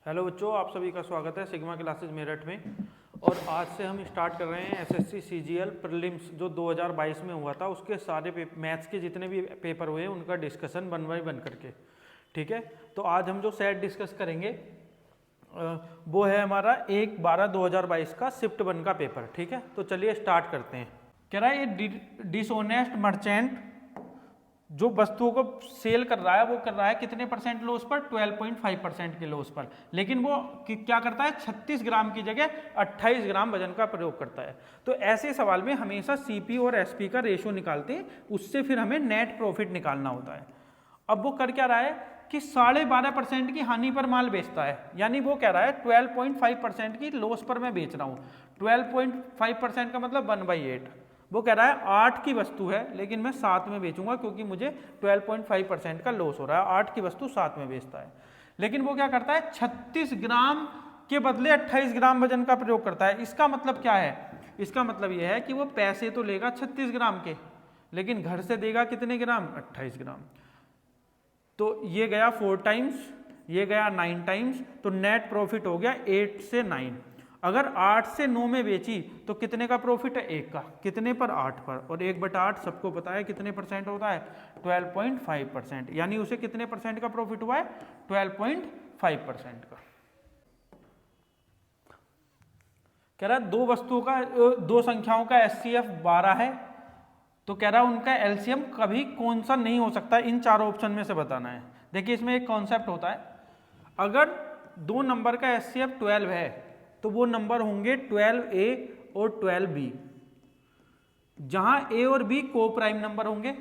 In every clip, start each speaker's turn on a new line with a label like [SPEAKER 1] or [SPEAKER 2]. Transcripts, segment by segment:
[SPEAKER 1] Hello बच्चों, आप सभी का स्वागत है सिग्मा क्लासेज मेरठ में। और आज से हम स्टार्ट कर रहे हैं एसएससी सीजीएल प्रीलिम्स जो 2022 में हुआ था, उसके सारे मैथ्स के जितने भी पेपर हुए उनका डिस्कशन वन बाई वन करके। ठीक है, तो आज हम जो सेट डिस्कस करेंगे वो है हमारा 1/12/2022 का शिफ्ट 1 का पेपर। ठीक है, तो चलिए स्टार्ट करते हैं। कह रहा है ये डिसऑनेस्ट मर्चेंट जो वस्तुओं को सेल कर रहा है वो कर रहा है कितने परसेंट लॉस पर, 12.5% के लॉस पर, लेकिन वो क्या करता है 36 ग्राम की जगह 28 ग्राम वजन का प्रयोग करता है। तो ऐसे सवाल में हमेशा सीपी और एसपी का रेशो निकालते हैं, उससे फिर हमें नेट प्रॉफिट निकालना होता है। अब वो कर क्या रहा है कि 12.5% की हानि पर माल बेचता है, यानी वो कह रहा है 12.5% की लॉस पर मैं बेच रहा हूँ। 12.5% का मतलब 1/8। वो कह रहा है 8 की वस्तु है लेकिन मैं 7 में बेचूंगा क्योंकि मुझे 12.5% का लॉस हो रहा है। 8 की वस्तु 7 में बेचता है, लेकिन वो क्या करता है 36 ग्राम के बदले 28 ग्राम वजन का प्रयोग करता है। इसका मतलब क्या है? इसका मतलब यह है कि वो पैसे तो लेगा 36 ग्राम के, लेकिन घर से देगा कितने ग्राम? 28 ग्राम। तो ये गया 4 टाइम्स, ये गया 9 टाइम्स, तो नेट प्रॉफिट हो गया 8 से 9। अगर 8 से 9 में बेची तो कितने का प्रॉफिट है? 1 का। कितने पर? 8 पर। और 1/8 सबको पता है कितने परसेंट होता है? 12.5%। यानी उसे कितने परसेंट का प्रॉफिट हुआ है? 12.5% का। कह रहा है दो संख्याओं का एचसीएफ 12 है, तो कह रहा है उनका एलसीएम कभी कौन सा नहीं हो सकता, इन चारों ऑप्शन में से बताना है। देखिए इसमें एक कॉन्सेप्ट होता है, अगर दो नंबर का एचसीएफ 12 है तो वो नंबर होंगे 12A और 12B, जहां A और B को प्राइम नंबर होंगे,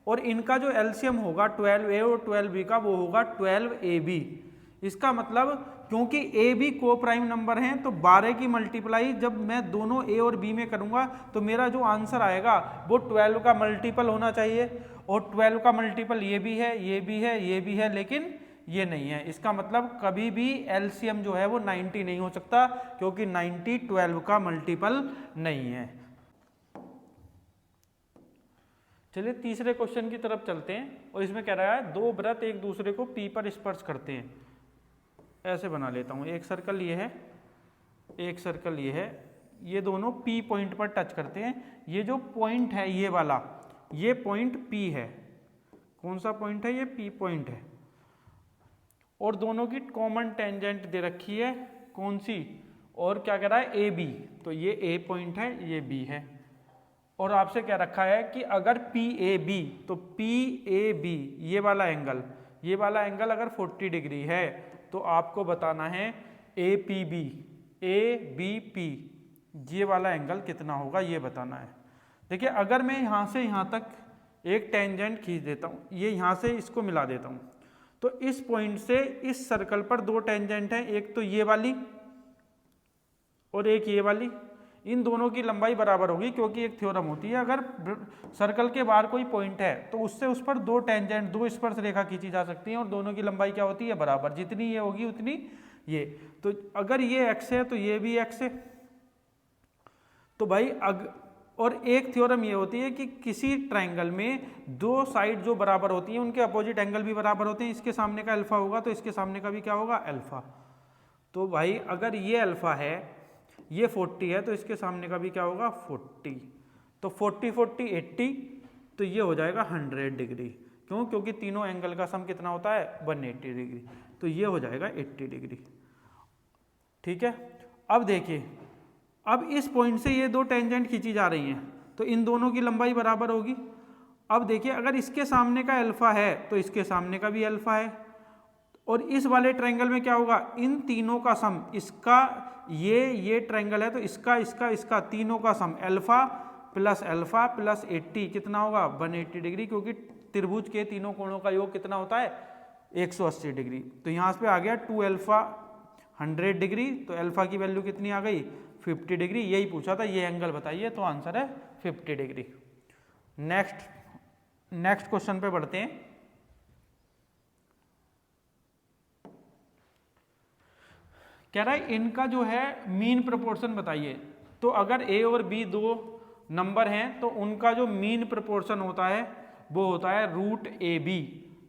[SPEAKER 1] और इनका जो एलसीएम होगा 12A और 12B का वो होगा 12AB। इसका मतलब क्योंकि ए बी को प्राइम नंबर हैं तो 12 की मल्टीप्लाई जब मैं दोनों ए और बी में करूंगा तो मेरा जो आंसर आएगा वो 12 का मल्टीपल होना चाहिए, और 12 का मल्टीपल ये भी है, ये भी है, ये भी है, लेकिन ये नहीं है। इसका मतलब कभी भी एलसीएम जो है वो 90 नहीं हो सकता, क्योंकि 90 12 का मल्टीपल नहीं है। चलिए तीसरे क्वेश्चन की तरफ चलते हैं, और इसमें कह रहा है दो वृत्त एक दूसरे को पी पर स्पर्श करते हैं। ऐसे बना लेता हूं, एक सर्कल ये है, एक सर्कल ये है, ये दोनों पी पॉइंट पर टच करते हैं। ये जो पॉइंट है ये वाला, ये पॉइंट पी है। कौन सा पॉइंट है? ये पी पॉइंट है। और दोनों की कॉमन टेंजेंट दे रखी है, कौन सी? और क्या कह रहा है? A B. तो ये ए पॉइंट है, ये बी है। और आपसे क्या रखा है कि अगर पी ए बी, तो पी ए बी ये वाला एंगल, ये वाला एंगल अगर 40 डिग्री है तो आपको बताना है A P B, A B P ये वाला एंगल कितना होगा, ये बताना है। देखिए अगर मैं यहाँ से यहाँ तक एक टेंजेंट खींच देता हूँ, ये यहाँ से इसको मिला देता हूँ, तो इस पॉइंट से इस सर्कल पर दो टेंजेंट हैं, एक तो ये वाली और एक ये वाली। इन दोनों की लंबाई बराबर होगी, क्योंकि एक थ्योरम होती है, अगर सर्कल के बाहर कोई पॉइंट है तो उससे उस पर दो टेंजेंट, दो स्पर्श रेखा खींची जा सकती है, और दोनों की लंबाई क्या होती है? बराबर। जितनी ये होगी उतनी ये। तो अगर ये x है तो ये भी x है। तो भाई और एक थ्योरम ये होती है कि किसी ट्रायंगल में दो साइड जो बराबर होती हैं उनके अपोजिट एंगल भी बराबर होते हैं। इसके सामने का अल्फा होगा तो इसके सामने का भी क्या होगा? अल्फा। तो भाई अगर ये अल्फा है, ये 40 है, तो इसके सामने का भी क्या होगा? 40। तो 40 40 80, तो ये हो जाएगा 100 डिग्री। क्यों? क्योंकि तीनों एंगल का सम कितना होता है? 180 डिग्री। तो ये हो जाएगा 80 डिग्री। ठीक है, अब देखिए, अब इस पॉइंट से ये दो टेंजेंट खींची जा रही हैं, तो इन दोनों की लंबाई बराबर होगी। अब देखिए अगर इसके सामने का अल्फा है तो इसके सामने का भी अल्फा है, और इस वाले ट्रायंगल में क्या होगा? इन तीनों का सम, इसका ये ट्रायंगल है तो इसका इसका इसका तीनों का सम अल्फा प्लस 80 कितना होगा? 180 डिग्री, क्योंकि त्रिभुज के तीनों कोणों का योग कितना होता है? 180 डिग्री। तो यहाँ पे आ गया 2 अल्फा 100 डिग्री, तो अल्फा की वैल्यू कितनी आ गई? 50 डिग्री। यही पूछा था, ये एंगल बताइए, तो आंसर है 50 डिग्री। नेक्स्ट क्वेश्चन पे बढ़ते हैं। कह रहा है इनका जो है मीन प्रोपोर्शन बताइए। तो अगर ए और बी दो नंबर हैं तो उनका जो मीन प्रोपोर्शन होता है वो होता है √AB।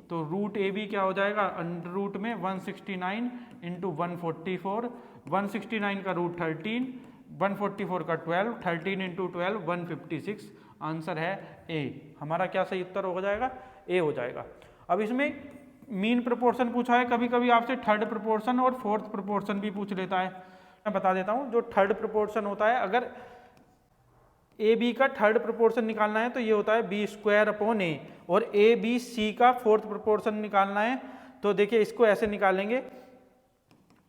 [SPEAKER 1] तो रूट ए बी क्या हो जाएगा, अंडर रूट में 169 इंटू 144, 169 का रूट 13, 144 का 12, 13 इंटू 12 156। आंसर है ए। हमारा क्या सही उत्तर हो जाएगा, ए हो जाएगा। अब इसमें मीन प्रोपोर्शन पूछा है, कभी कभी आपसे थर्ड प्रोपोर्शन और फोर्थ प्रोपोर्शन भी पूछ लेता है। मैं बता देता हूँ, जो थर्ड प्रोपोर्शन होता है, अगर ए बी का थर्ड प्रोपोर्शन निकालना है तो ये होता है बी स्क्वायर अपॉन ए, और ए बी सी का फोर्थ प्रोपोर्शन निकालना है तो देखिए इसको ऐसे निकालेंगे,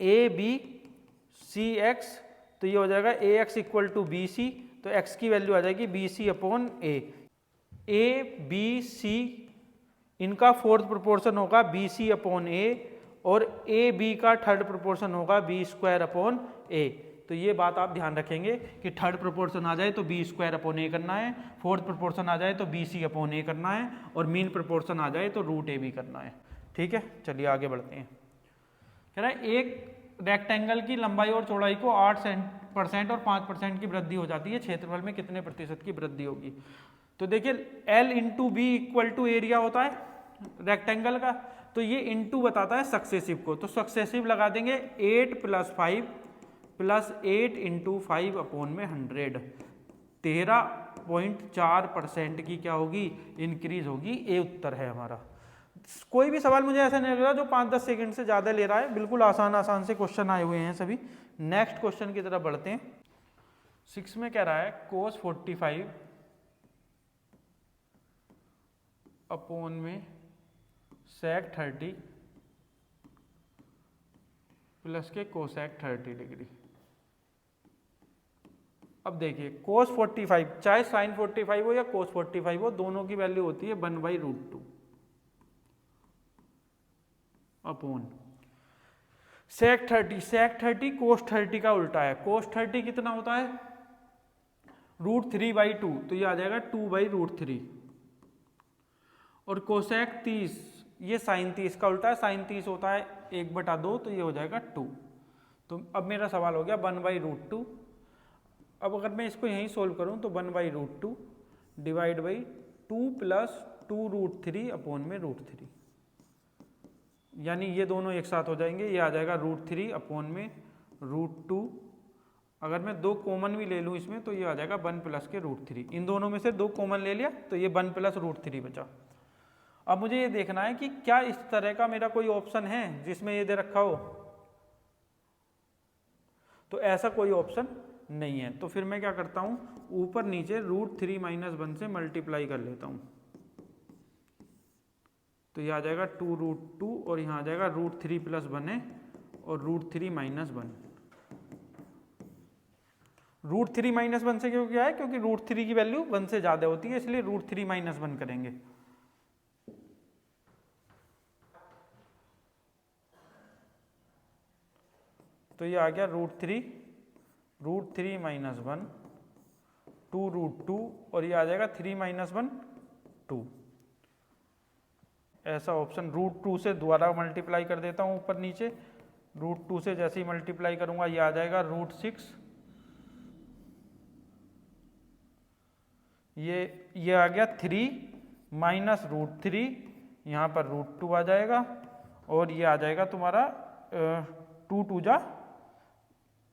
[SPEAKER 1] ए बी सी एक्स, तो ये हो जाएगा A X equal to B C, तो एक्स की वैल्यू आ जाएगी B C upon A B C इनका फोर्थ प्रोपोर्शन होगा बी सी अपॉन ए, और ए बी का थर्ड प्रोपोर्शन होगा बी स्क्वायर अपॉन ए। तो ये बात आप ध्यान रखेंगे कि थर्ड प्रोपोर्शन आ जाए तो बी स्क्वायर अपॉन ए करना है, फोर्थ प्रोपोर्शन आ जाए तो बी सी अपॉन ए करना है, और मीन प्रोपोर्शन आ जाए तो रूट ए बी करना है। ठीक है, चलिए आगे बढ़ते हैं। कह रहा है एक रेक्टेंगल की लंबाई और चौड़ाई को 8% और 5% की वृद्धि हो जाती है, क्षेत्रफल में कितने प्रतिशत की वृद्धि होगी। तो देखिए L into B equal to area होता है रेक्टेंगल का, तो ये इंटू बताता है सक्सेसिव को, तो सक्सेसिव लगा देंगे 8 + 5 + 8 इंटू 5 अपॉन में 100, 13.4% की क्या होगी, इंक्रीज होगी। ए उत्तर है हमारा। कोई भी सवाल मुझे ऐसा नहीं लग रहा जो 5-10 सेकंड से ज़्यादा ले रहा है, बिल्कुल आसान आसान से क्वेश्चन आए हुए हैं सभी। नेक्स्ट क्वेश्चन की तरफ बढ़ते हैं। 6 में कह रहा है cos 45 अपॉन में sec 30 प्लस के कोसेक 30 डिग्री। अब देखिए cos 45 चाहे sin 45 हो या cos 45 हो, दोनों की वैल्यू होती है 1/√2 अपॉन sec 30। sec 30 cos 30 का उल्टा है। cos 30 कितना होता है, √3/2, तो ये आ जाएगा 2/√3, और कोसेक 30 ये sin 30 का उल्टा है, sin 30 होता है 1/2, तो ये हो जाएगा 2। तो अब मेरा सवाल हो गया 1/√2। अब अगर मैं इसको यहीं सोल्व करूं तो 1/√2 डिवाइड बाई 2 + 2√3 अपॉन में √3, यानी ये दोनों एक साथ हो जाएंगे, ये आ जाएगा √3 अपॉन में √2। अगर मैं 2 कॉमन भी ले लूँ इसमें तो ये आ जाएगा 1 + के √3। इन दोनों में से 2 कॉमन ले लिया तो ये 1 + √3 बचा। अब मुझे ये देखना है कि क्या इस तरह का मेरा कोई ऑप्शन है जिसमें ये दे रखा हो, तो ऐसा कोई ऑप्शन नहीं है। तो फिर मैं क्या करता हूं, ऊपर नीचे √3 - 1 से मल्टीप्लाई कर लेता हूं, तो ये आ जाएगा 2√2, और यहाँ आ जाएगा √3 + 1 है, और √3 - 1। √3 - 1 से क्यों किया है, क्योंकि √3 की वैल्यू 1 से ज्यादा होती है, इसलिए √3 - 1 करेंगे। तो ये आ गया √3 - 1 2√2, और ये आ जाएगा 3 - 1 2। ऐसा ऑप्शन √2 से दोबारा मल्टीप्लाई कर देता हूँ ऊपर नीचे, √2 से जैसे ही मल्टीप्लाई करूंगा ये आ जाएगा √6, ये आ गया 3 - √3, यहाँ पर √2 आ जाएगा, और ये आ जाएगा तुम्हारा 2 2 जा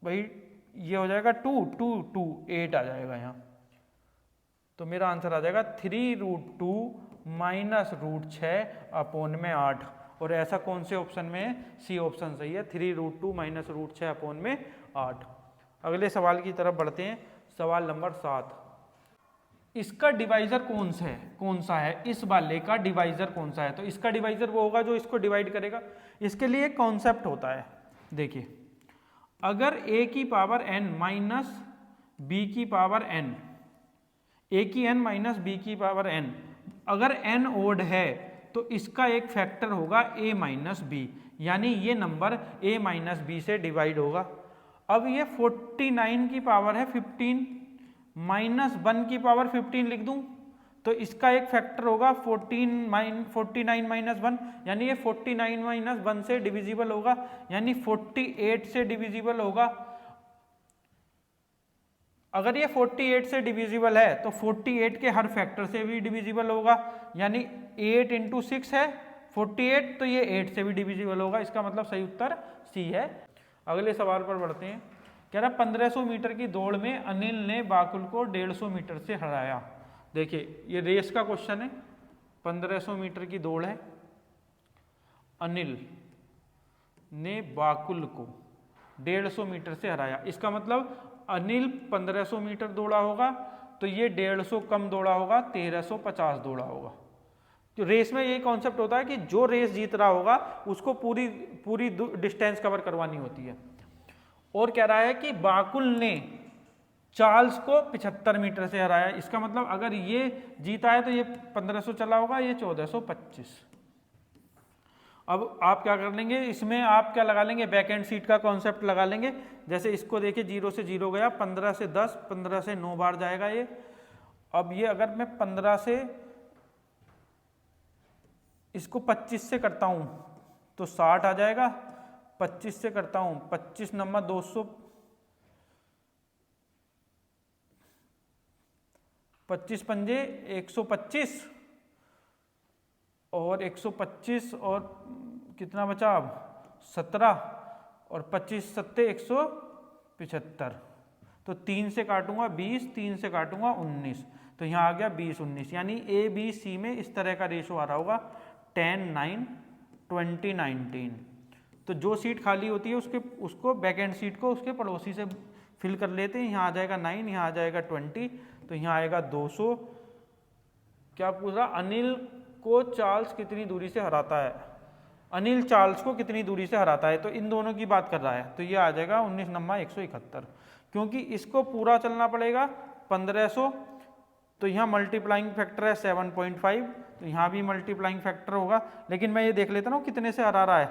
[SPEAKER 1] भाई, ये हो जाएगा 2 2 2 8 आ जाएगा यहाँ। तो मेरा आंसर आ जाएगा 3√2 - √6 अपॉन में 8, और ऐसा कौन से ऑप्शन में है, सी ऑप्शन सही है, 3√2 - √6 अपॉन में 8। अगले सवाल की तरफ बढ़ते हैं। सवाल नंबर 7, इसका डिवाइजर कौन सा है, इस वाले का डिवाइजर कौन सा है। तो इसका डिवाइजर वो होगा जो इसको डिवाइड करेगा। इसके लिए एक कॉन्सेप्ट होता है, देखिए अगर a की पावर n माइनस b की पावर n, a की n माइनस b की पावर n, अगर n ओड है तो इसका एक फैक्टर होगा a - b, यानी ये नंबर a - b से डिवाइड होगा। अब ये 49 की पावर है 15 -1 की पावर 15 लिख दूं तो इसका एक फैक्टर होगा 49 - 1, यानी ये 49 - 1 से डिविजिबल होगा, यानी 48 से डिविजिबल होगा। अगर ये 48 से डिविजिबल है तो 48 के हर फैक्टर से भी डिविजिबल होगा, यानी 8 × 6 है 48, तो ये 8 से भी डिविजिबल होगा, इसका मतलब सही उत्तर सी है। अगले सवाल पर बढ़ते हैं। कह रहा 1500 मीटर की दौड़ में अनिल ने बाकुल को 150 मीटर से हराया। देखिए ये रेस का क्वेश्चन है, 1500 मीटर की दौड़ है, अनिल ने बाकुल को 150 मीटर से हराया। इसका मतलब अनिल 1500 मीटर दौड़ा होगा, तो ये 150 कम दौड़ा होगा, 1350 दौड़ा होगा। तो रेस में यही कॉन्सेप्ट होता है कि जो रेस जीत रहा होगा उसको पूरी पूरी डिस्टेंस कवर करवानी होती है। और कह रहा है कि बाकुल ने चार्ल्स को 75 मीटर से हराया। इसका मतलब अगर ये जीता है तो ये 1500 चला होगा, ये 1425। अब आप क्या कर लेंगे, इसमें आप क्या लगा लेंगे, बैक एंड सीट का कॉन्सेप्ट लगा लेंगे। जैसे इसको देखिए 0 से 0 गया, 15 से 10, 15 से 9 बार जाएगा ये। अब ये अगर मैं 15 से इसको 25 से करता हूं तो 60 आ जाएगा, 25 से करता हूं 25 नंबर 200, 25 पंजे 125 और 125 और कितना बचा अब 17 और 25 सत्ते 175, तो 3 से काटूंगा 20, 3 से काटूंगा 19, तो यहाँ आ गया 20 19। यानी ए बी सी में इस तरह का रेशो आ रहा होगा 10 9 20 19। तो जो सीट खाली होती है उसको बैक एंड सीट को उसके पड़ोसी से फिल कर लेते हैं। यहाँ आ जाएगा 9, यहाँ आ जाएगा 20, तो यहाँ आएगा 200। क्या पूछ रहा, अनिल को चार्ल्स कितनी दूरी से हराता है, अनिल चार्ल्स को कितनी दूरी से हराता है, तो इन दोनों की बात कर रहा है। तो ये आ जाएगा 19 नंबर 171, क्योंकि इसको पूरा चलना पड़ेगा 1500, तो यहाँ मल्टीप्लाइंग फैक्टर है 7.5, तो यहाँ भी मल्टीप्लाइंग फैक्टर होगा। लेकिन मैं ये देख लेता हूँ कितने से हरा रहा है,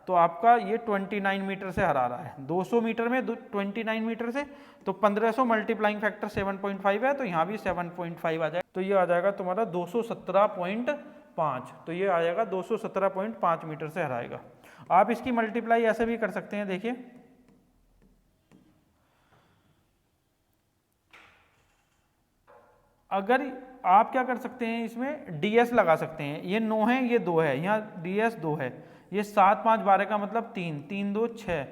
[SPEAKER 1] तो आपका ये 29 मीटर से हरा रहा है। 200 मीटर में 29 मीटर से, तो 1500 मल्टीप्लाइंग फैक्टर 7.5 है, तो यहाँ भी 7.5 आ जाएगा, तो ये आ जाएगा तुम्हारा 217.5, तो ये आ जाएगा 217.5 मीटर से हराएगा। आप इसकी मल्टीप्लाई ऐसे भी कर सकते हैं, देखिए अगर आप क्या कर सकते हैं, इसमें ds लगा सकते हैं। ये 9 है, ये 2 है, यहाँ ds 2 है, ये 7 5 12 का मतलब 3 3 2 6,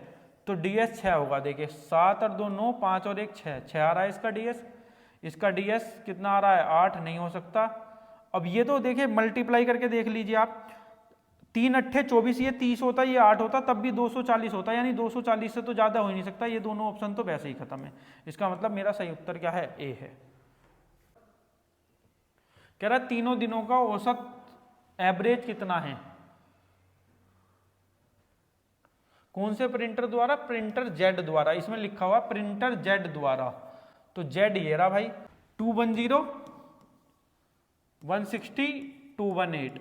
[SPEAKER 1] तो ds 6 होगा। देखिए 7 और 2 9, 5 और 1 6, 6 आ रहा है इसका ds। इसका ds कितना आ रहा है, 8 नहीं हो सकता। अब ये तो देखिए मल्टीप्लाई करके देख लीजिए आप, 3 अट्ठे 24, ये 30 होता, ये 8 होता, तब भी 240 होता, यानी 240 से तो ज़्यादा हो ही नहीं सकता। ये दोनों ऑप्शन तो वैसे ही खत्म है। इसका मतलब मेरा सही उत्तर क्या है, ए है। कह रहा तीनों दिनों का औसत एवरेज कितना है, कौन से प्रिंटर द्वारा, प्रिंटर जेड द्वारा। इसमें लिखा हुआ प्रिंटर जेड द्वारा, तो जेड ये रहा भाई, 210 160 218,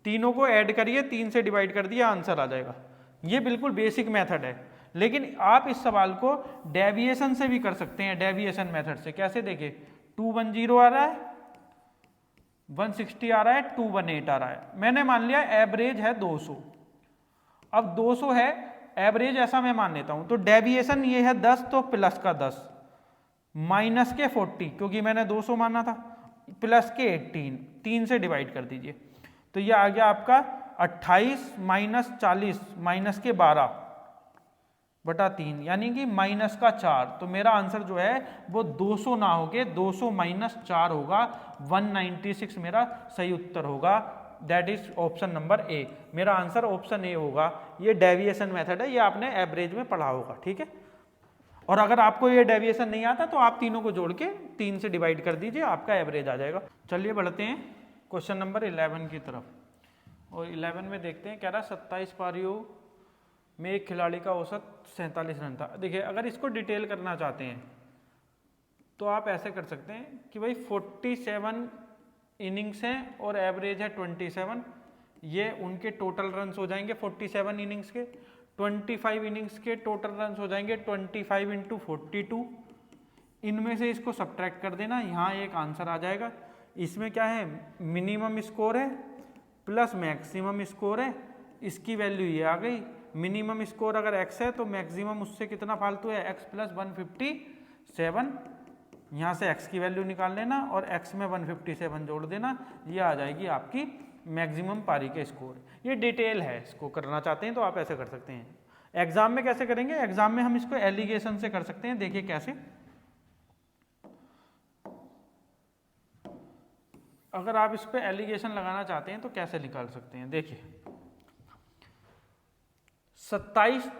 [SPEAKER 1] तीनों को ऐड करिए, 3 से डिवाइड कर दिया, आंसर आ जाएगा। ये बिल्कुल बेसिक मेथड है, लेकिन आप इस सवाल को डेविएशन से भी कर सकते हैं, डेविएशन मेथड से। कैसे देखिए, 210 आ रहा है, 160 आ रहा है, 218 आ रहा है, मैंने मान लिया एवरेज है 200। अब 200 है एवरेज, ऐसा मैं मान लेता हूं, तो डेविएशन ये है 10, तो प्लस का 10 माइनस के 40, क्योंकि मैंने 200 माना था, प्लस के 18, 3 से डिवाइड कर दीजिए, तो ये आ गया आपका 28 माइनस 40 माइनस के 12 बटा 3, यानी कि माइनस का 4। तो मेरा आंसर जो है वो 200 ना होके 200 माइनस 4 होगा, 196 मेरा सही उत्तर होगा। That is option number A, मेरा आंसर ऑप्शन ए होगा। ये डेविएशन मेथड है, ये आपने एवरेज में पढ़ा होगा, ठीक है। और अगर आपको ये डेविएशन नहीं आता तो आप तीनों को जोड़ के 3 से डिवाइड कर दीजिए, आपका एवरेज आ जाएगा। चलिए बढ़ते हैं क्वेश्चन नंबर 11 की तरफ। और 11 में देखते हैं, कह रहा 27 पारियों में एक खिलाड़ी का औसत 47 रन था। देखिए अगर इसको डिटेल करना चाहते हैं तो आप ऐसे कर सकते हैं कि भाई 47 इनिंग्स हैं और एवरेज है 27, ये उनके टोटल रन्स हो जाएंगे 47 इनिंग्स के। 25 इनिंग्स के टोटल रन्स हो जाएंगे 25 इंटू 42, इनमें से इसको सब्ट्रैक्ट कर देना, यहाँ एक आंसर आ जाएगा। इसमें क्या है, मिनिमम स्कोर है प्लस मैक्सिमम स्कोर है, इसकी वैल्यू ये आ गई। मिनिमम स्कोर अगर x है तो मैक्सिमम उससे कितना फालतू है, x प्लस 157, यहाँ से x की वैल्यू निकाल लेना और x में 157 जोड़ देना, ये आ जाएगी आपकी मैक्सिमम पारी के स्कोर। ये डिटेल है, इसको करना चाहते हैं तो आप ऐसे कर सकते हैं। एग्जाम में कैसे करेंगे, एग्जाम में हम इसको एलिगेशन से कर सकते हैं। देखिए कैसे, अगर आप इस पे एलिगेशन लगाना चाहते हैं तो कैसे निकाल सकते हैं। देखिए 27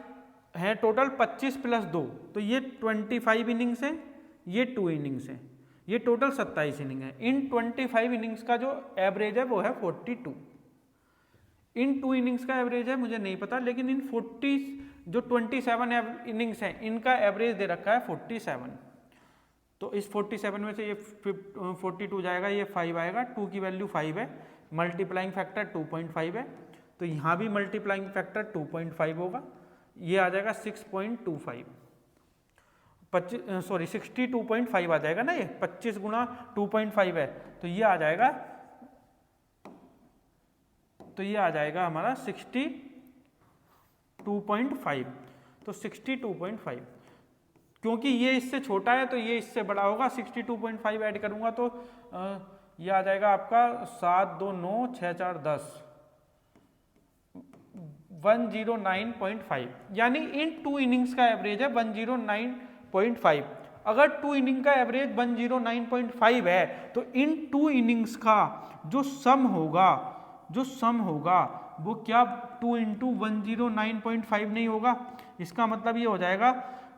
[SPEAKER 1] है टोटल, 25 प्लस 2 तो ये 25 इनिंग्स है, ये 2 इनिंग्स है, ये टोटल 27 इनिंग है। इन 25 इनिंग्स का जो एवरेज है वो है 42। इन 2 इनिंग्स का एवरेज है मुझे नहीं पता, लेकिन इन 40 जो 27 इनिंग्स हैं इनका एवरेज दे रखा है 47। तो इस 47 में से ये 42 जाएगा, ये 5 आएगा, 2 की वैल्यू 5 है, मल्टीप्लाइंग फैक्टर 2.5 है, तो यहाँ भी मल्टीप्लाइंग फैक्टर 2.5 होगा, ये आ जाएगा 6.25, 62.5 आ जाएगा ना, ये 25 गुणा 2.5 है, तो ये आ जाएगा हमारा 62.5। तो 62.5, क्योंकि ये इससे छोटा है तो ये इससे बड़ा होगा, 62.5 ऐड करूंगा तो ये आ जाएगा आपका 7 2 9 6 4 10 109.5, यानी इन 2 इनिंग्स का एवरेज है 109.5। अगर 2 इनिंग का एवरेज 109.5 है तो इन 2 इनिंग्स का जो सम होगा वो क्या 2 इंटू 109.5 नहीं होगा। इसका मतलब ये हो जाएगा,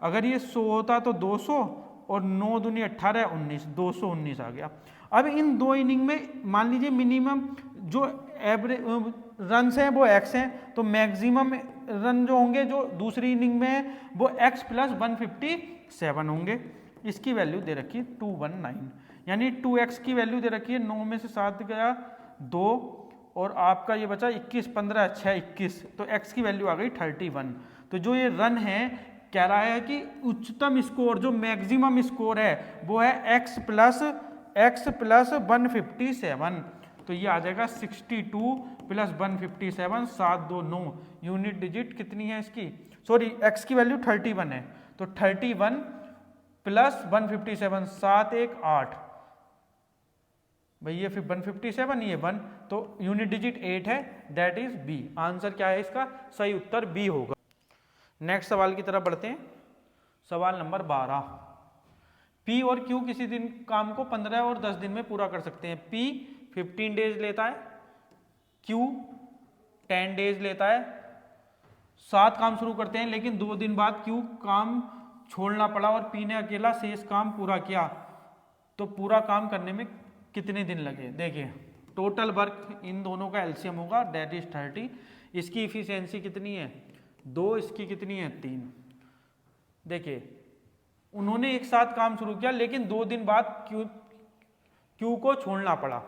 [SPEAKER 1] अगर ये 100 होता तो 200 और 9 दूनी 18 19, 219 आ गया। अब इन 2 इनिंग में मान लीजिए मिनिमम जो एवरेज रन हैं वो x हैं, तो मैक्सिमम रन जो होंगे जो दूसरी इनिंग में है वो x प्लस 157 होंगे। इसकी वैल्यू दे रखी है 219, यानी 2x की वैल्यू दे रखी है, 9 में से 7 गया 2 और आपका ये बचा 21 15 6 21, तो x की वैल्यू आ गई 31। तो जो ये रन है कह रहा है कि उच्चतम स्कोर जो मैक्सिमम स्कोर है वो है x प्लस 157, तो ये आ जाएगा 62 प्लस 157 729। यूनिट डिजिट कितनी है इसकी, सॉरी x की वैल्यू 31 है, तो 31 प्लस 157 7 1 8 भाई, ये फिर 157 ये 1, तो यूनिट डिजिट 8 है, दैट इज बी। आंसर क्या है इसका, सही उत्तर बी होगा। नेक्स्ट सवाल की तरफ बढ़ते हैं। सवाल नंबर 12, पी और क्यू किसी दिन काम को 15 और 10 दिन में पूरा कर सकते हैं। पी 15 डेज लेता है, क्यू 10 डेज लेता है। 7 काम शुरू करते हैं, लेकिन 2 दिन बाद क्यू काम छोड़ना पड़ा और पी ने अकेला शेष काम पूरा किया, तो पूरा काम करने में कितने दिन लगे। देखिए टोटल वर्क इन दोनों का एलसीएम होगा, दैट इज 30। इसकी इफिशियंसी कितनी है 2, इसकी कितनी है 3। देखिए उन्होंने एक साथ काम शुरू किया, लेकिन 2 दिन बाद क्यू को छोड़ना पड़ा।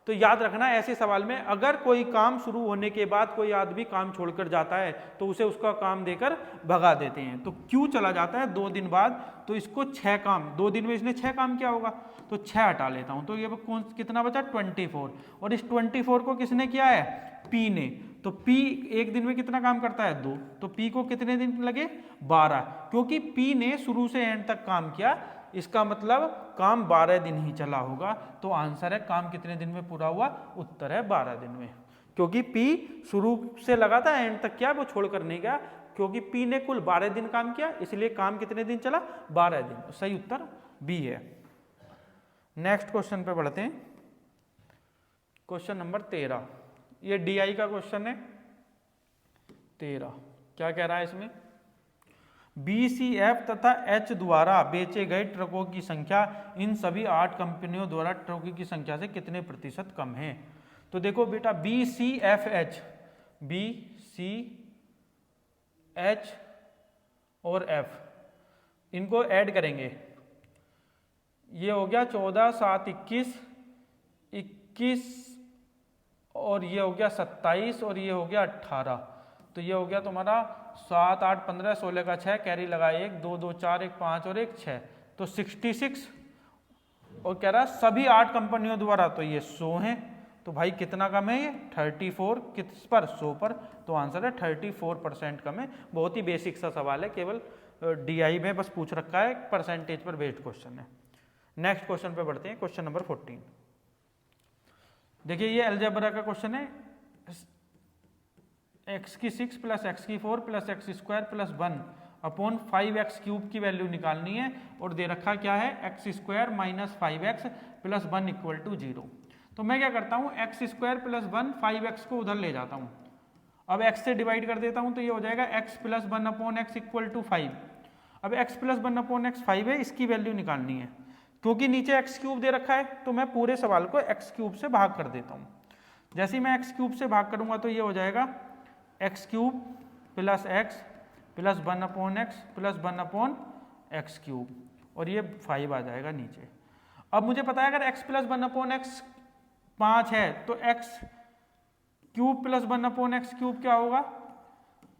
[SPEAKER 1] तो याद रखना ऐसे सवाल में अगर कोई काम शुरू होने के बाद कोई आदमी काम छोड़कर जाता है तो उसे उसका काम देकर भगा देते हैं। तो क्यू चला जाता है 2 दिन बाद, तो इसको 6 काम, 2 दिन में इसने 6 काम किया होगा, तो 6 हटा लेता हूं, तो ये कितना बचा 24। और इस 24 को किसने किया है, पी ने। तो पी एक दिन में कितना काम करता है 2, तो पी को कितने दिन लगे 12, क्योंकि पी ने शुरू से एंड तक काम किया, इसका मतलब काम 12 दिन ही चला होगा। तो आंसर है काम कितने दिन में पूरा हुआ, उत्तर है 12 दिन में, क्योंकि पी शुरू से लगा था एंड तक क्या वो छोड़कर नहीं गया, क्योंकि पी ने कुल 12 दिन काम किया, इसलिए काम कितने दिन चला 12 दिन। सही उत्तर बी है। नेक्स्ट क्वेश्चन पे बढ़ते हैं। क्वेश्चन नंबर 13, ये डीआई का क्वेश्चन है 13। क्या कह रहा है इसमें, BCF तथा H द्वारा बेचे गए ट्रकों की संख्या इन सभी 8 कंपनियों द्वारा ट्रकों की संख्या से कितने प्रतिशत कम है। तो देखो बेटा BCFH, BCH और F इनको ऐड करेंगे, ये हो गया 14 7 21 21 और ये हो गया 27 और ये हो गया 18, तो ये हो गया तुम्हारा 7 8 15 16 का 6, कैरी लगा 1 2 2 4 1 5 और 1 6, तो 66। और कह रहा सभी 8 कंपनियों द्वारा, तो ये 100 है, तो भाई कितना कम है ये 34, किस पर 100 पर, तो आंसर है 34% कम है। बहुत ही बेसिक सा सवाल है, केवल डीआई में बस पूछ रखा है, परसेंटेज पर बेस्ड क्वेश्चन है। नेक्स्ट क्वेश्चन पे बढ़ते हैं, क्वेश्चन नंबर 14। देखिए ये अलजेब्रा का क्वेश्चन है, x की 6 प्लस एक्स की 4 plus x square plus 1 upon 5x cube की वैल्यू निकालनी है और दे रखा क्या है x square minus 5x plus 1 equal to 0। तो मैं क्या करता हूँ एक्स स्क्वायर प्लस 1 5x को उधर ले जाता हूँ, अब x से डिवाइड कर देता हूँ तो ये हो जाएगा x plus 1 upon x equal to 5। अब x प्लस 1 अपॉन एक्स 5 है, इसकी वैल्यू निकालनी है क्योंकि नीचे एक्स क्यूब दे रखा है तो मैं पूरे सवाल को एक्स क्यूब से भाग कर देता हूँ। जैसे ही मैं एक्स क्यूब से भाग करूँगा तो ये हो जाएगा x cube plus x plus 1 upon x plus 1 upon X cube और ये 5 आ जाएगा नीचे। अब मुझे पता है अगर x प्लस 1 अपॉन एक्स 5 है तो x cube plus 1 upon X cube क्या होगा।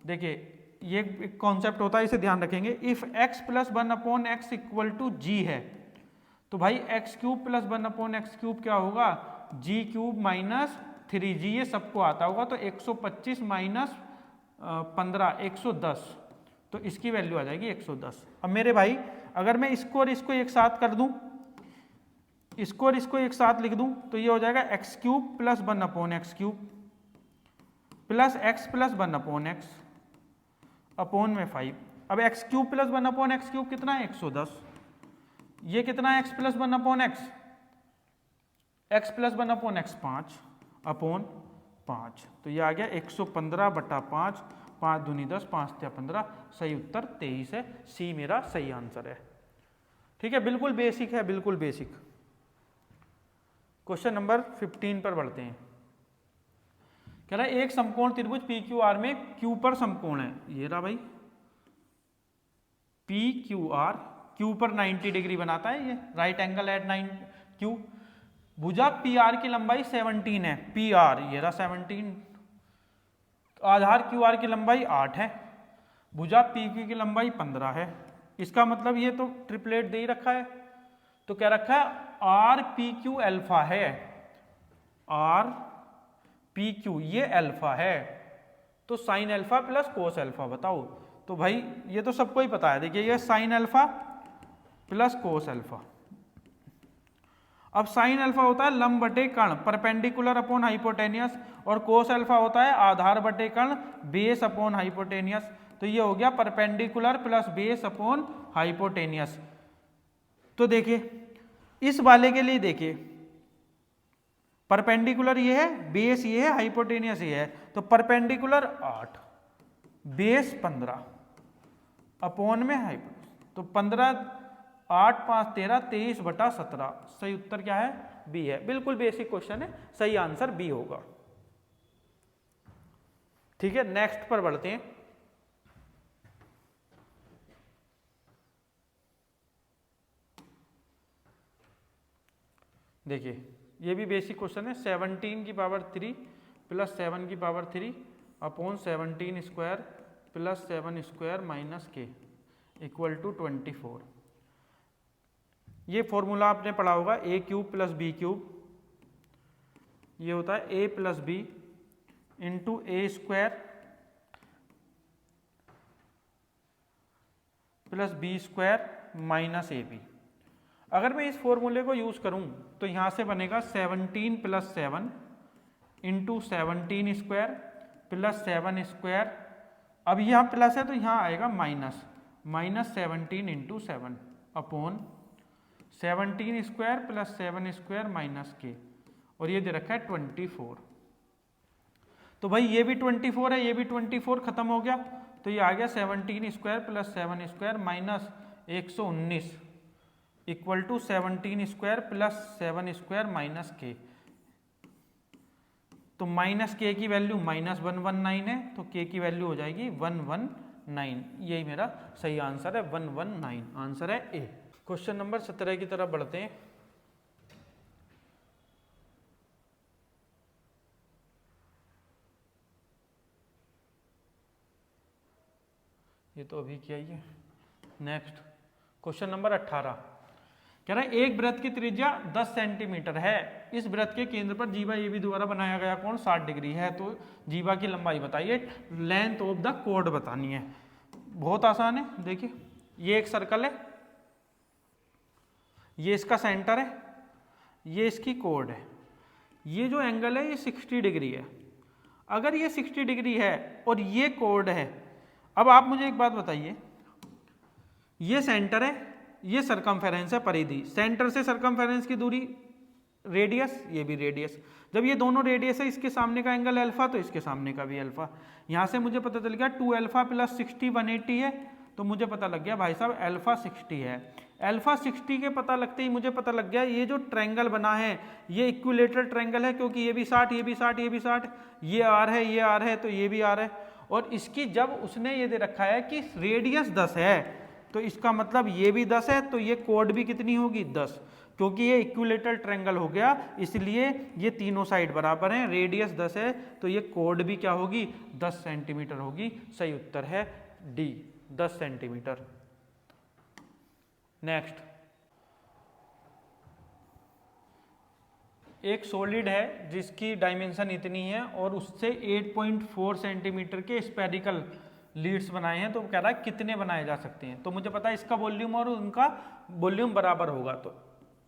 [SPEAKER 1] देखिए ये एक कॉन्सेप्ट होता है, इसे ध्यान रखेंगे। If x plus 1 upon x equal to जी है तो भाई X cube plus 1 upon X cube क्या होगा जी क्यूब माइनस 3g, ये सबको आता होगा तो 125 माइनस 15 110, तो इसकी वैल्यू आ जाएगी 110। अब मेरे भाई अगर मैं इसको और इसको एक साथ कर दूं, इसको और इसको एक साथ लिख दूं तो ये हो जाएगा x cube plus 1 upon X cube plus x plus 1 upon x upon में 5। अब x cube plus 1 upon X cube कितना है 110, ये कितना है x plus 1 upon x, x plus 1 upon x 5 upon 5, तो ये आ गया 115 बटा 5, 5 दूनी 10 5 या 15, सही उत्तर 23 है, सी मेरा सही आंसर है। ठीक है, बिल्कुल बेसिक है, बिल्कुल बेसिक। क्वेश्चन नंबर 15 पर बढ़ते हैं। कह रहा है एक समकोण त्रिभुज पी क्यू आर में क्यू पर समकोण है, ये रहा भाई पी क्यू आर, क्यू पर 90 डिग्री बनाता है ये, राइट एंगल एट 9 क्यू। भुजा पी आर की लंबाई 17 है, पी आर ये रहा 17, आधार क्यू आर की लंबाई 8 है, भुजा पी क्यू की लंबाई 15 है। इसका मतलब ये तो ट्रिपलेट दे ही रखा है, तो क्या रखा है आर पी क्यू एल्फा है, आर पी क्यू ये एल्फा है, तो sine alpha plus cos alpha बताओ। तो भाई ये तो सबको ही पता है, देखिए ये sine alpha plus cos alpha. अब साइन अल्फा होता है लंब बटे कर्ण परपेंडिकुलर अपॉन हाइपोटेनियस, और कोस अल्फा होता है आधार बटे कर्ण बेस अपॉन हाइपोटेनियस। तो ये हो गया perpendicular plus base upon hypotenuse. तो देखिए इस वाले के लिए देखिए परपेंडिकुलर ये है, बेस ये है, हाइपोटेनियस ये है, तो परपेंडिकुलर 8 बेस 15 अपॉन में हाइपोटेनियस, तो 15 8 5 13 23 बटा 17, सही उत्तर क्या है बी है। बिल्कुल बेसिक क्वेश्चन है, सही आंसर बी होगा। ठीक है, नेक्स्ट पर बढ़ते हैं। देखिए ये भी बेसिक क्वेश्चन है, 17 की पावर 3 प्लस 7 की power 3 upon 17 square plus 7 square minus के इक्वल टू 24। ये फॉर्मूला आपने पढ़ा होगा A cube plus B cube, ये होता है A plus B into A square plus B square minus A B. अगर मैं इस फॉर्मूले को यूज करूं तो यहां से बनेगा 17 plus 7 into 17 square plus 7 square, अब यहां प्लस है तो यहां आएगा minus, minus 17 into 7 upon 17 square plus 7 square minus के, और ये दे रखा है 24। तो भाई ये भी 24 है, ये भी 24 खत्म हो गया, तो ये आ गया 17 square plus 7 square minus 119 equal to 17 square plus 7 square minus के। तो माइनस के की वैल्यू माइनस 119 है, तो के की वैल्यू हो जाएगी 119, यही मेरा सही आंसर है 119, आंसर है ए। क्वेश्चन नंबर 17 की तरफ बढ़ते हैं। ये तो अभी किया ही है। नेक्स्ट क्वेश्चन नंबर 18 कह रहा है एक वृत्त की त्रिज्या 10 सेंटीमीटर है, इस वृत्त के केंद्र पर जीवा ए बी द्वारा बनाया गया कोण 60 डिग्री है, तो जीवा की लंबाई बताइए, लेंथ ऑफ द कोड बतानी है। बहुत आसान है, देखिए ये एक सर्कल है, ये इसका सेंटर है, ये इसकी कोड है, ये जो एंगल है ये 60 डिग्री है। अगर ये 60 डिग्री है और ये कोड है, अब आप मुझे एक बात बताइए, ये सेंटर है, ये सरकमफेरेंस है परिधि, सेंटर से सरकमफेरेंस की दूरी रेडियस, ये भी रेडियस। जब ये दोनों रेडियस है, इसके सामने का एंगल अल्फा तो इसके सामने का भी अल्फा। यहाँ से मुझे पता चल गया 2 अल्फा प्लस 60 180 है, तो मुझे पता लग गया भाई साहब अल्फा 60 है। अल्फा 60 के पता लगते ही मुझे पता लग गया ये जो ट्रायंगल बना है ये इक्विलेटरल ट्रायंगल है, क्योंकि ये भी 60 ये भी 60 ये भी 60, ये आर है ये आर है तो ये भी आर है। और इसकी जब उसने ये दे रखा है कि रेडियस 10 है तो इसका मतलब ये भी 10 है, तो ये कोड भी कितनी होगी 10, क्योंकि ये इक्विलेटरल ट्रायंगल हो गया इसलिए ये तीनों साइड बराबर हैं। रेडियस 10 है तो ये कोड भी क्या होगी 10 सेंटीमीटर होगी। सही उत्तर है डी 10 सेंटीमीटर। नेक्स्ट, एक सॉलिड है जिसकी डायमेंशन इतनी है और उससे 8.4 सेंटीमीटर के स्पेरिकल लीड्स बनाए हैं, तो कह रहा है कितने बनाए जा सकते हैं। तो मुझे पता है इसका वॉल्यूम और उनका वॉल्यूम बराबर होगा। तो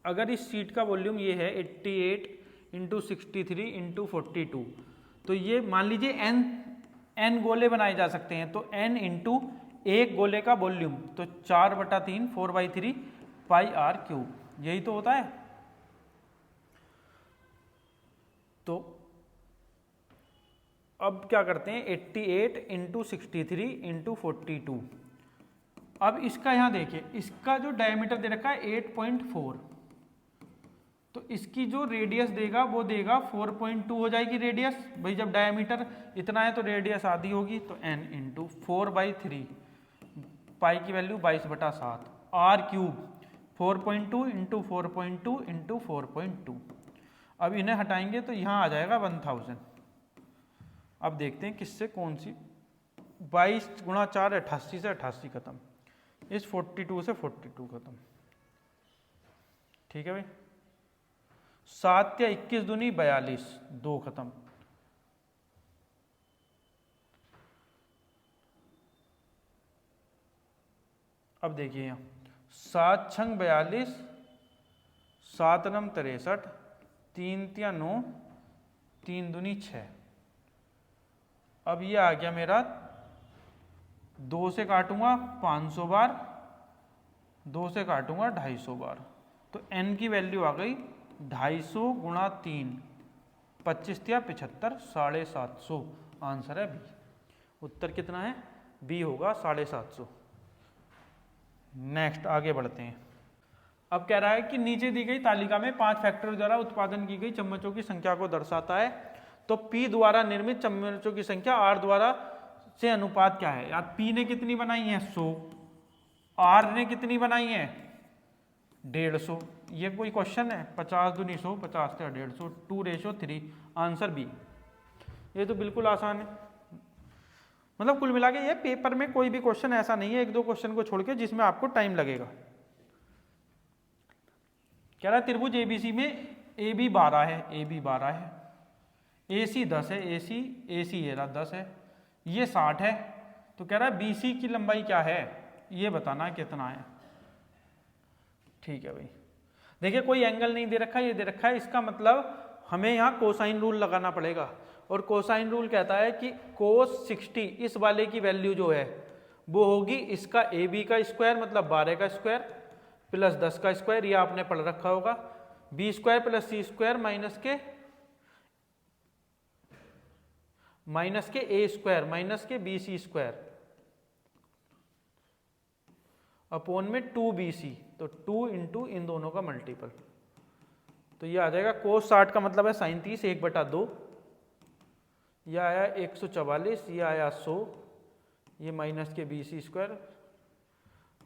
[SPEAKER 1] अगर इस शीट का वॉल्यूम ये है 88 इंटू 63 इंटू 42, तो ये मान लीजिए n गोले बनाए जा सकते हैं, तो n इंटू एक गोले का वॉल्यूम, तो 4/3 4/3 पाई आर क्यूब, यही तो होता है। तो अब क्या करते हैं 88 इंटू 63 इंटू 42। अब इसका यहां देखिए, इसका जो डायमीटर दे रखा है 8.4, तो इसकी जो रेडियस देगा वो देगा 4.2 हो जाएगी रेडियस। भाई जब डायमीटर इतना है तो रेडियस आधी होगी, तो n इंटू 4/3 पाई की value 22/7 r cube 4.2 into 4.2 into 4.2। अब इन्हें हटाएंगे तो यहाँ आ जाएगा 1000। अब देखते हैं किससे कौन सी, 22 गुणा 4 88 से 88 खत्म, इस 42 से 42 खत्म। ठीक है भाई, 7 या 21 दूनी 42, 2 खत्म। अब देखिए यहाँ 7 छंग 42, 7 नम 63, 3 तिया 9, 3 दूनी 6। अब ये आ गया मेरा, 2 से काटूंगा 500 बार, 2 से काटूंगा 250 बार, तो n की वैल्यू आ गई 250 गुणा 3, 25 या 75, 750। आंसर है बी। उत्तर कितना है बी होगा 750। नेक्स्ट आगे बढ़ते हैं। अब कह रहा है कि नीचे दी गई तालिका में 5 फैक्टरी द्वारा उत्पादन की गई चम्मचों की संख्या को दर्शाता है, तो P द्वारा निर्मित चम्मचों की संख्या R द्वारा से अनुपात क्या है। यार P ने कितनी बनाई है 100, R ने कितनी बनाई है 150। ये कोई क्वेश्चन है, 50 दूनी 100, 50 से 150, 2:3। Answer B. ये तो बिल्कुल आसान है। मतलब कुल मिला के ये पेपर में कोई भी क्वेश्चन ऐसा नहीं है, 1-2 क्वेश्चन को छोड़ के, जिसमें आपको टाइम लगेगा। कह रहा है त्रिभुज एबीसी में AB 12 है, AB 12 है, AC 10 है, AC ये रहा 10 है, ये 60 है, तो कह रहा है BC की लंबाई क्या है ये बताना कितना है। ठीक है भाई, देखिए कोई एंगल नहीं दे रखा, ये दे रखा है, इसका मतलब हमें यहाँ कोसाइन रूल लगाना पड़ेगा। और कोसाइन रूल कहता है कि cos 60 इस वाले की वैल्यू जो है वो होगी इसका AB का स्क्वायर, मतलब 12 का स्क्वायर प्लस 10 का स्क्वायर, ये आपने पढ़ रखा होगा, B square plus C square minus के A स्क्वायर माइनस के BC स्क्वायर अपॉन में 2BC, तो 2 इंटू इन दोनों का मल्टीपल, तो ये आ जाएगा cos 60 का मतलब है sin 30 1/2, यह आया 144, ये आया 100, ये माइनस के BC स्क्वायर,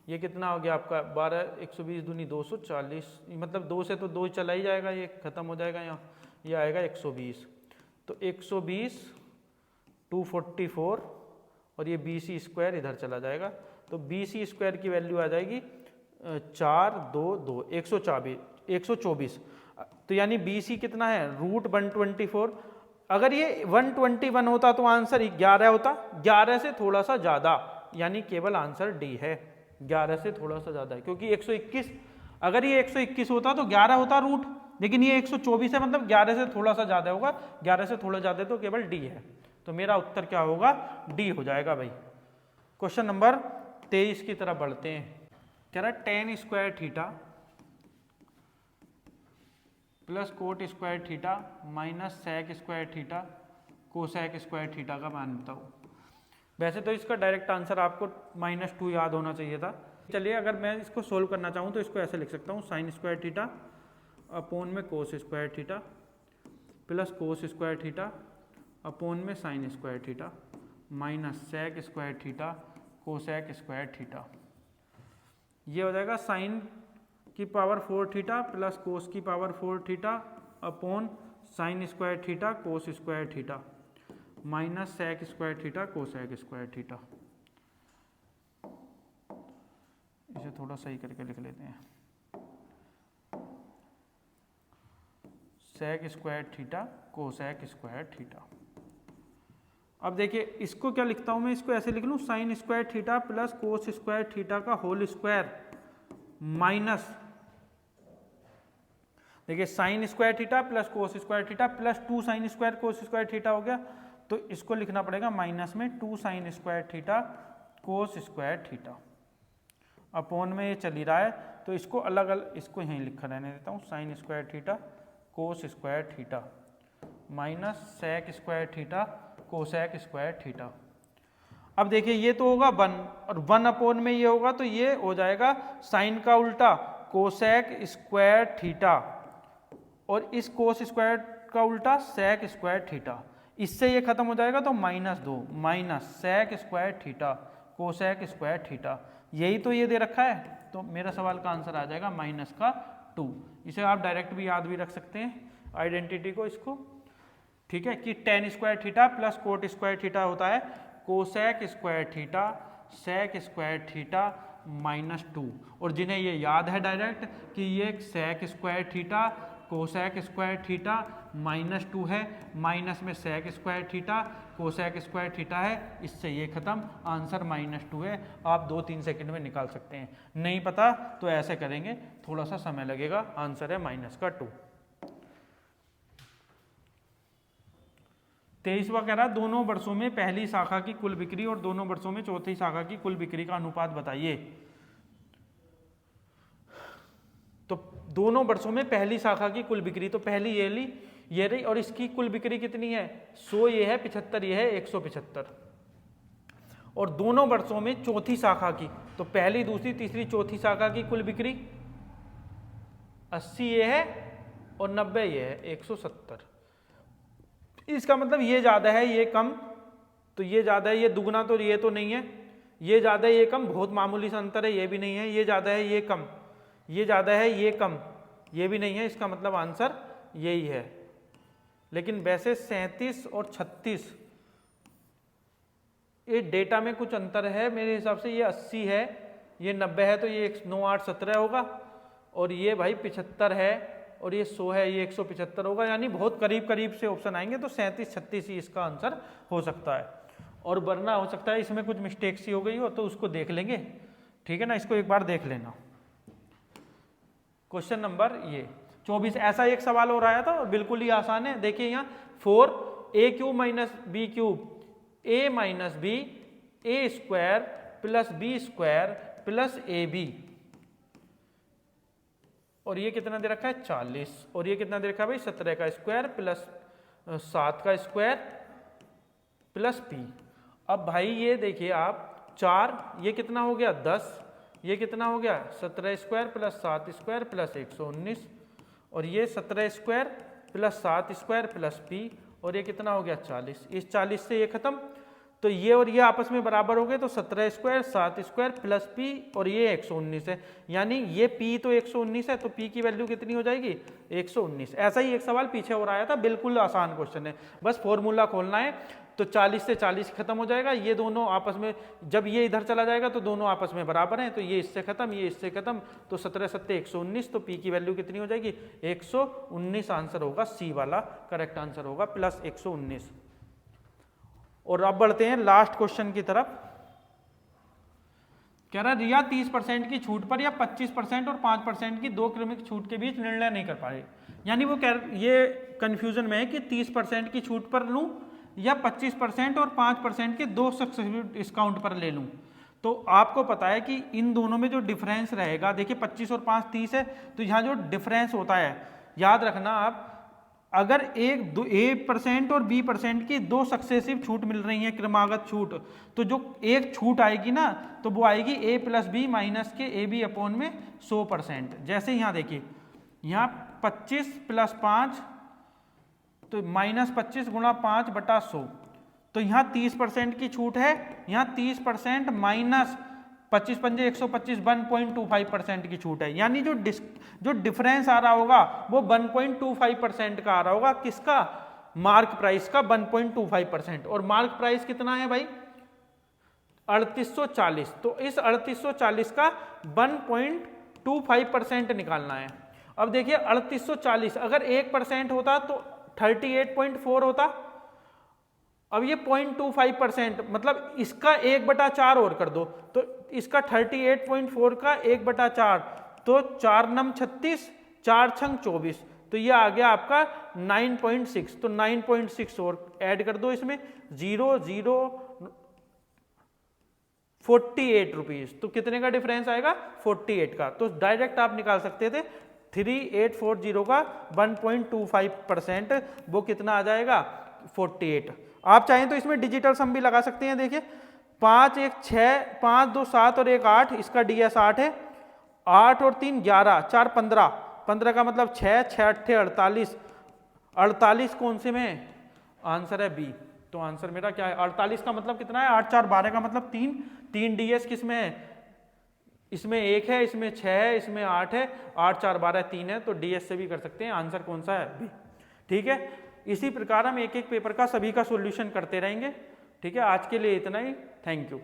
[SPEAKER 1] ये कितना हो गया आपका 12, 120 दूनी 240, मतलब 2 से तो 2 चला ही जाएगा, ये खत्म हो जाएगा यहाँ, ये आएगा 120, तो 120 244 और ये BC स्क्वायर इधर चला जाएगा, तो BC स्क्वायर की वैल्यू आ जाएगी 4 2 2 124। तो यानी BC कितना है √124। अगर ये 121 होता तो आंसर 11 होता, 11 से थोड़ा सा ज़्यादा, यानी केवल आंसर डी है, 11 से थोड़ा सा ज़्यादा है, क्योंकि 121, अगर ये 121 होता तो 11 होता रूट, लेकिन ये 124 है, मतलब 11 से थोड़ा सा ज़्यादा होगा, 11 से थोड़ा ज़्यादा तो केवल डी है। तो मेरा उत्तर क्या होगा, डी हो जाएगा भाई। क्वेश्चन नंबर 23 की तरफ बढ़ते हैं। कह रहा है tan square theta plus cot square theta minus sec square theta cosec square theta का मान बताओ। वैसे तो इसका डायरेक्ट आंसर आपको -2 याद होना चाहिए था। चलिए अगर मैं इसको सोल्व करना चाहूँ तो इसको ऐसे लिख सकता हूँ, साइन स्क्वायर थीटा अपोन में cos square theta plus cos square theta upon में sine square theta minus sec square theta cosec square theta. ये हो जाएगा साइन की पावर 4 थीटा प्लस कोस की power 4 theta upon sine square theta cos square theta minus sec square theta cosec square theta. इसे थोड़ा सही करके लिख लेते हैं, sec square theta cosec square theta. अब देखिए इसको क्या लिखता हूं मैं, इसको ऐसे लिख लूं, sign square theta plus cos square theta का होल स्क्वायर माइनस, देखिए sign square theta plus cos square theta plus 2 sine square कोस स्क्वायर थीटा हो गया, तो इसको लिखना पड़ेगा माइनस में 2 sign square theta cos square theta upon में ये चल ही रहा है, तो इसको अलग अलग, इसको यहीं लिखा रहने देता हूँ, sine square theta cos square theta minus sec square theta cosec square theta. अब देखिए ये तो होगा 1 और 1 अपोन में ये होगा, तो ये हो जाएगा साइन का उल्टा कोसेक स्क्वायर थीटा और इस कोस स्क्वायर का उल्टा सेक स्क्वायर थीटा। इससे ये खत्म हो जाएगा तो -2 minus sec square theta cosec square theta. यही तो ये दे रखा है, तो मेरा सवाल का आंसर आ जाएगा -2। इसे आप डायरेक्ट भी याद भी रख सकते हैं आइडेंटिटी को, इसको ठीक है, कि tan square theta plus cot square theta होता है cosec square theta sec square theta -2। और जिन्हें ये याद है डायरेक्ट कि ये sec square theta cosec square theta -2 है, माइनस में sec square theta cosec square theta है, इससे ये खत्म, आंसर -2 है। आप 2-3 सेकंड में निकाल सकते हैं, नहीं पता तो ऐसे करेंगे, थोड़ा सा समय लगेगा, आंसर है -2। 23वां कह रहा दोनों वर्षों में पहली शाखा की कुल बिक्री और दोनों वर्षों में चौथी शाखा की कुल बिक्री का अनुपात बताइए। तो दोनों वर्षों में पहली शाखा की कुल बिक्री, तो पहली ये ली, ये रही, और इसकी कुल बिक्री कितनी है, 100 ये है, 75 ये है, 175। और दोनों वर्षों में चौथी शाखा की, तो पहली दूसरी तीसरी चौथी शाखा की कुल बिक्री 80 ये है और 90 ये है, 170। इसका मतलब ये ज्यादा है ये कम, तो ये ज्यादा है ये दुगना, तो ये तो नहीं है, ये ज्यादा है ये कम, बहुत मामूली सा अंतर है, ये भी नहीं है, ये ज्यादा है ये कम, ये ज्यादा है ये कम, ये भी नहीं है, इसका मतलब आंसर यही है। लेकिन वैसे 37 और 36 ये डेटा में कुछ अंतर है मेरे हिसाब से, ये 80 है ये 90 है, तो ये 9 8 17 होगा, और ये भाई 75 है और ये 100 है, ये 175 होगा, यानी बहुत करीब करीब से ऑप्शन आएंगे, तो 37 36 ही इसका आंसर हो सकता है। और वरना हो सकता है इसमें कुछ मिस्टेक सी हो गई हो, तो उसको देख लेंगे, ठीक है ना, इसको एक बार देख लेना। क्वेश्चन नंबर ये 24, ऐसा एक सवाल और आया था, बिल्कुल ही आसान है। देखिए यहाँ 4a³ minus b³ a minus B A square plus B square plus ab, और ये कितना दे रखा है 40, और ये कितना दे रखा है भाई 17 का स्क्वायर प्लस 7 का स्क्वायर प्लस p। अब भाई ये देखिए आप 4, ये कितना हो गया 10, ये कितना हो गया 17 स्क्वायर प्लस 7 स्क्वायर प्लस 119, और ये 17 square plus 7 square plus p, और ये कितना हो गया 40। इस 40 से ये खत्म, तो ये और ये आपस में बराबर हो गए, तो 17 स्क्वायर 7 स्क्वायर प्लस p, और ये 119 है, यानी ये p तो 119 है, तो p की वैल्यू कितनी हो जाएगी 119। ऐसा ही एक सवाल पीछे और आया था, बिल्कुल आसान क्वेश्चन है, बस फॉर्मूला खोलना है, तो 40 से 40 खत्म हो जाएगा, ये दोनों आपस में, जब ये इधर चला जाएगा तो दोनों आपस में बराबर हैं, तो ये इससे खत्म ये इससे खत्म, तो 17 7 119, तो p की वैल्यू कितनी हो जाएगी 119। आंसर होगा सी वाला, करेक्ट आंसर होगा प्लस 119। और अब बढ़ते हैं लास्ट क्वेश्चन की तरफ। कह रहा रिया 30% की छूट पर या 25% और 5% की 2 क्रमिक छूट के बीच निर्णय नहीं कर पाए। यानी वो ये कंफ्यूजन में है कि 30% की छूट पर लूं या 25% और 5% के 2 सक्सेसिव डिस्काउंट पर ले लूं। तो आपको पता है कि इन दोनों में जो डिफरेंस रहेगा, देखिए 25 और 5 30 है, तो यहाँ जो डिफरेंस होता है याद रखना आप, अगर A% और B% की 2 सक्सेसिव छूट मिल रही है क्रमागत छूट, तो जो एक छूट आएगी ना तो वो आएगी A + B माइनस के AB अपॉन में 100%। जैसे यहाँ देखिए यहाँ 25 + 5 तो -25 × 5 बटा 100, तो यहाँ 30% की छूट है, यहाँ 30% माइनस 25 पंजे 125 1.25% की छूट है। यानी जो डिफरेंस आ रहा होगा वो 1.25% का आ रहा होगा। किसका? मार्क प्राइस का 1.25%। और मार्क प्राइस कितना है भाई? 3840। तो इस 3840 का 1.25% निकालना है। अब देखिए 3840 अगर 1% होता तो 38.4 होता। अब ये 0.25% मतलब इसका 1/4 और कर दो, तो इसका 38.4 का 1/4, तो 4 नम 36, 4 छंग 24, तो ये आ गया आपका 9.6। तो 9.6 और ऐड कर दो इसमें, 48 रुपीज। तो कितने का डिफरेंस आएगा? 48 का। तो डायरेक्ट आप निकाल सकते थे 3840 का 1.25%, वो कितना आ जाएगा? 48। आप चाहें तो इसमें डिजिटल सम भी लगा सकते हैं। देखिए 5 1 6, 5 2 7 और 1 8, इसका DS 8 है। 8 और 3 11, 4 15, 15 का मतलब 6, 6 8 48, 48 कौन से में? आंसर है बी। तो आंसर मेरा क्या है? 48 का मतलब कितना है? 8 4 12 का मतलब 3, 3 DS किस में है? इसमें 1 है, इसमें 6 है, इसमें 8 है, 8 4 12 3 है, तो DS से भी कर सकते हैं। आंसर कौन सा है? बी। ठीक है, इसी प्रकार हम एक एक पेपर का सभी का सॉल्यूशन करते रहेंगे। ठीक है, आज के लिए इतना ही। Thank you.